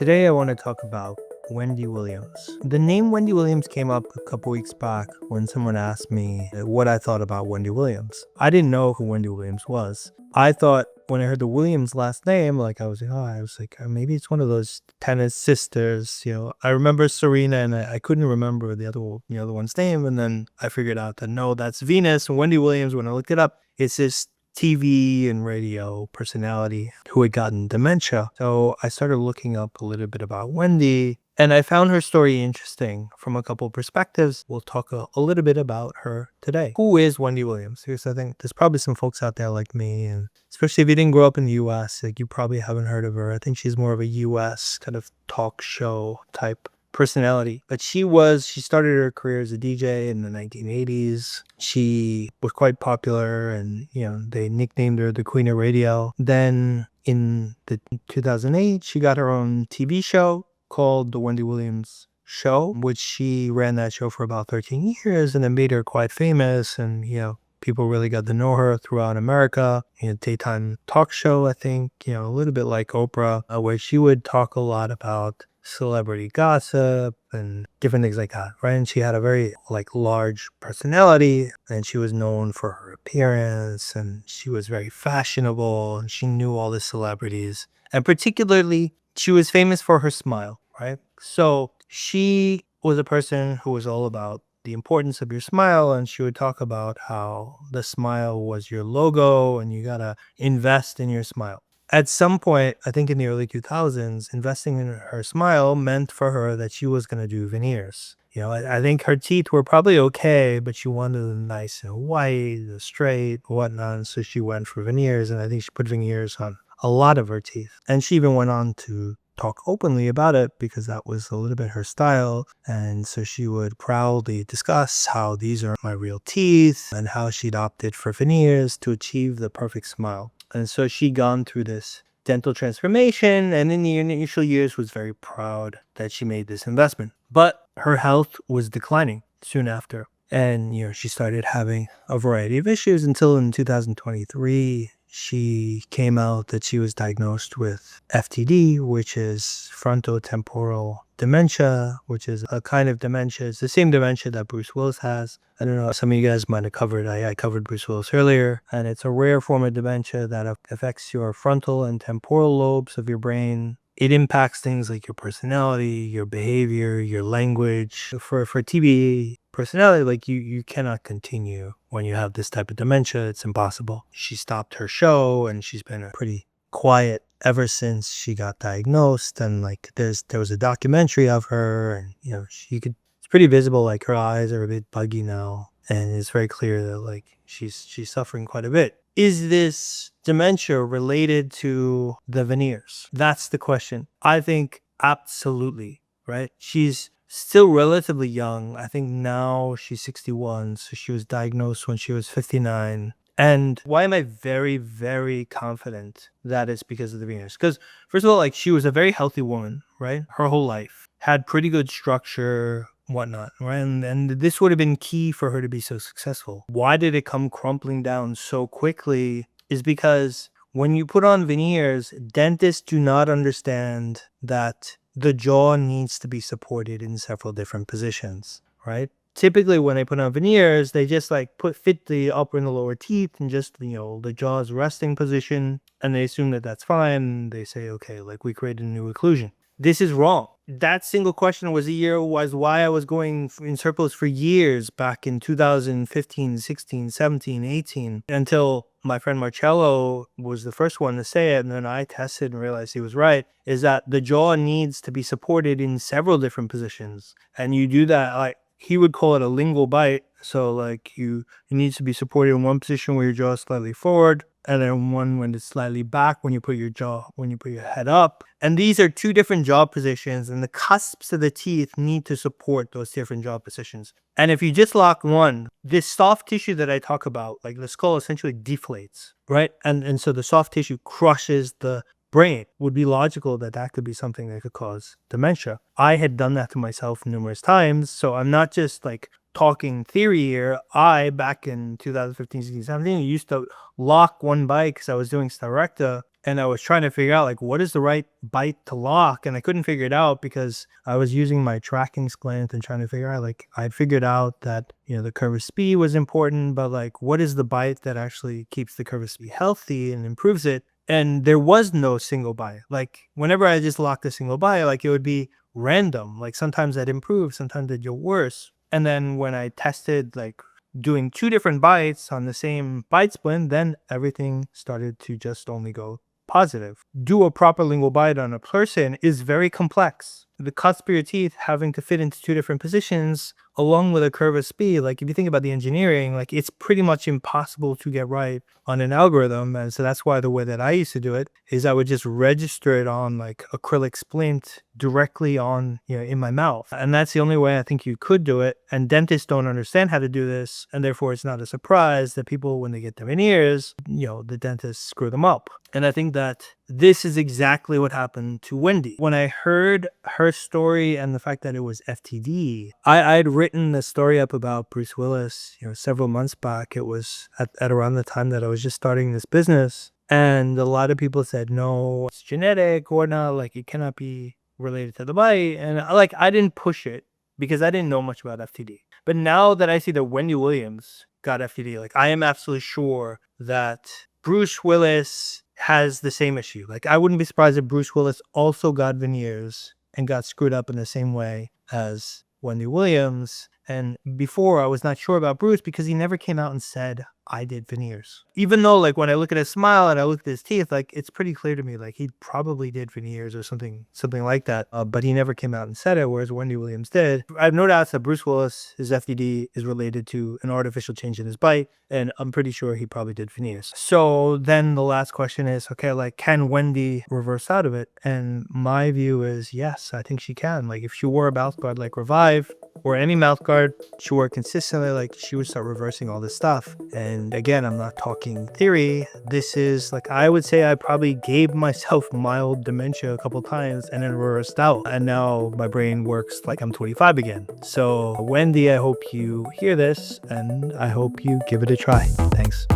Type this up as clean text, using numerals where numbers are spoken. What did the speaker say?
Today I want to talk about Wendy Williams. The name Wendy Williams came up a couple weeks back when someone asked me what I thought about Wendy Williams. I didn't know who Wendy Williams was. I thought when I heard the Williams last name, maybe it's one of those tennis sisters. I remember Serena and I couldn't remember the other one's name. And then I figured out that no, that's Venus. And Wendy Williams, when I looked it up, it's this TV and radio personality who had gotten dementia. So I started looking up a little bit about Wendy, and I found her story interesting from a couple of perspectives. We'll talk a little bit about her today. Who is Wendy Williams? Because I think there's probably some folks out there like me, and especially if you didn't grow up in the U.S., you probably haven't heard of her. I think she's more of a U.S. kind of talk show type personality. But she started her career as a DJ in the 1980s. She was quite popular and, they nicknamed her the Queen of Radio. Then in 2008, she got her own TV show called The Wendy Williams Show, which she ran that show for about 13 years and it made her quite famous. And, people really got to know her throughout America. Daytime talk show, I think, a little bit like Oprah, where she would talk a lot about celebrity gossip and different things like that, right? And she had a very large personality, and she was known for her appearance, and she was very fashionable, and she knew all the celebrities, and particularly she was famous for her smile, right? So she was a person who was all about the importance of your smile, and she would talk about how the smile was your logo and you gotta invest in your smile. At some point, I think in the early 2000s, investing in her smile meant for her that she was going to do veneers. I think her teeth were probably okay, but she wanted them nice and white, straight, whatnot. And so she went for veneers, and I think she put veneers on a lot of her teeth. And she even went on to talk openly about it because that was a little bit her style. And so she would proudly discuss how these are my real teeth and how she'd opted for veneers to achieve the perfect smile. And so she'd gone through this dental transformation, and in the initial years was very proud that she made this investment. But her health was declining soon after. And, she started having a variety of issues until in 2023, she came out that she was diagnosed with FTD, which is frontotemporal dementia, which is a kind of dementia. It's the same dementia that Bruce Willis has. I don't know, some of you guys might have covered, I covered Bruce Willis earlier, and it's a rare form of dementia that affects your frontal and temporal lobes of your brain. It impacts things like your personality, your behavior, your language. For TB personality, you cannot continue when you have this type of dementia. It's impossible. She stopped her show and she's been pretty quiet ever since she got diagnosed. And there was a documentary of her, and it's pretty visible, her eyes are a bit buggy now, and it's very clear that she's suffering quite a bit. Is this dementia related to the veneers? That's the question. I think absolutely, right? She's still relatively young. I think now she's 61, so she was diagnosed when she was 59. And why am I very, very confident that it's because of the veneers? Because first of all, she was a very healthy woman, right? Her whole life had pretty good structure, whatnot, right? And this would have been key for her to be so successful. Why did it come crumpling down so quickly is because when you put on veneers, dentists do not understand that the jaw needs to be supported in several different positions, right? Typically, when they put on veneers, they just fit the upper and the lower teeth and just, the jaw's resting position, and they assume that that's fine. They say, okay, we created a new occlusion. This is wrong. That single question was why I was going in circles for years back in 2015, 16, 17, 18, until my friend Marcello was the first one to say it, and then I tested and realized he was right, is that the jaw needs to be supported in several different positions. And you do that, he would call it a lingual bite. So you need to be supported in one position where your jaw is slightly forward, and then one when it's slightly back when you put your head up. And these are two different jaw positions, and the cusps of the teeth need to support those different jaw positions. And if you just lock one, this soft tissue that I talk about, the skull essentially deflates, right? And so the soft tissue crushes the brain. Would be logical that could be something that could cause dementia. I had done that to myself numerous times, so I'm not just talking theory here. Back in 2015, 16, 17, used to lock one bite because I was doing styrecta and I was trying to figure out like what is the right bite to lock, and I couldn't figure it out because I was using my tracking splint and trying to figure out like I figured out that the curve of speed was important, but like what is the bite that actually keeps the curve of speed healthy and improves it? And there was no single bite. Like whenever I just locked a single bite, like it would be random. Like sometimes I'd improve, sometimes I'd get worse. And then when I tested like doing 2 different bites on the same bite splint, then everything started to just only go positive. Do a proper lingual bite on a person is very complex. The cusp of your teeth having to fit into 2 different positions along with a curve of speed, like if you think about the engineering, like it's pretty much impossible to get right on an algorithm. And so that's why the way that I used to do it is I would just register it on like acrylic splint directly on, in my mouth. And that's the only way I think you could do it. And dentists don't understand how to do this. And therefore it's not a surprise that people, when they get their veneers, the dentists screw them up. And I think that this is exactly what happened to Wendy. When I heard her story and the fact that it was FTD, I'd written a story up about Bruce Willis, several months back. It was at around the time that I was just starting this business. And a lot of people said, no, it's genetic or not, like it cannot be related to the bite. And like, I didn't push it because I didn't know much about FTD. But now that I see that Wendy Williams got FTD, like I am absolutely sure that Bruce Willis has the same issue. Like I wouldn't be surprised if Bruce Willis also got veneers and got screwed up in the same way as Wendy Williams. And before I was not sure about Bruce because he never came out and said, I did veneers. Even though like when I look at his smile and I look at his teeth, like it's pretty clear to me like he probably did veneers or something like that. But he never came out and said it, whereas Wendy Williams did. I have no doubts that Bruce Willis, his FDD is related to an artificial change in his bite. And I'm pretty sure he probably did veneers. So then the last question is, okay, like can Wendy reverse out of it? And my view is yes, I think she can. Like if she wore a mouth guard like Revive or any mouth guard, she wore consistently, like she would start reversing all this stuff. And again, I'm not talking theory. This is like, I would say I probably gave myself mild dementia a couple times and then reversed out. And now my brain works like I'm 25 again. So Wendy, I hope you hear this and I hope you give it a try. Thanks.